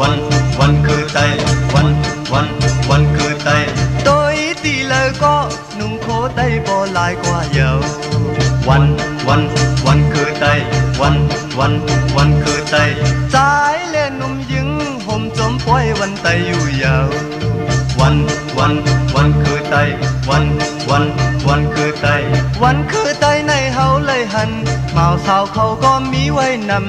วันวันคือไตวันวันคือไตโดยตีเลยก็นุ่งโคไตบ่ลายกว่าเยาวันคือไตวันคือไตสายเล่นนุ่มยิงห่มจมป่วยวันไตอยู่ยาววันคือไตวันคือไตวันคือไตในเฮาเลยหันเมาสาวเขาก็มีไว้นำ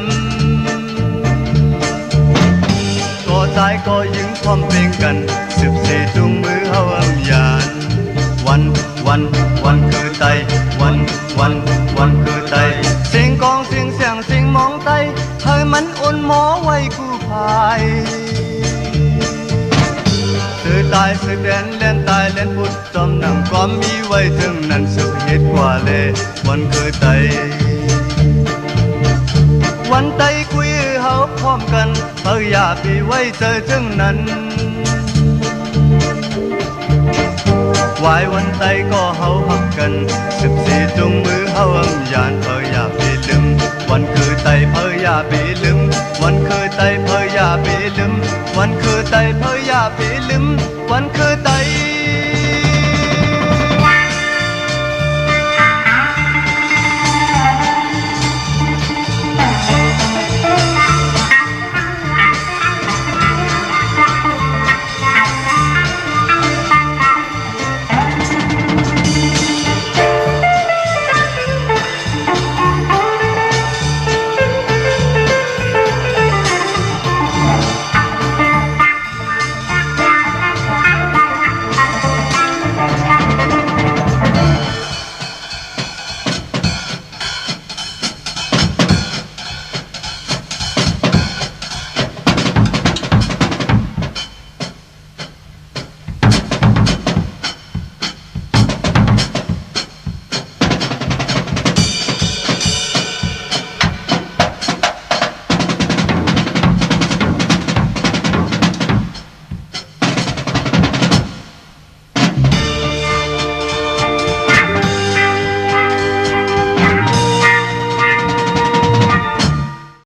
ก็ตายก็ยิงพร้อมเพลงกัน14จุงมือเฮาอำยานวันคือไตวันคือไตเสียงกองเสียงเสียงเสียงมองไตให้มันอ่อนหมอไว้กู้ภัยสื่อตายสื่อแดนเล่นตายเล่นพุทธจอมนำความมีไว้ถึงนั้นสุดเหตุกว่าเลยวันคือไตวันไตคุยเฮาพร้อมกันเพื่ออย่าปีไว้เจอถึงนั้นวายวันไตก็เฮาหักกัน14จุงมือเฮาอำยานเพื่ออย่าปีลืมวันคือไตเพื่ออย่าปีลืมวันคือไตเพื่ออย่าปีลืมวันคือไตเพื่ออย่าปีลืมวันคือไต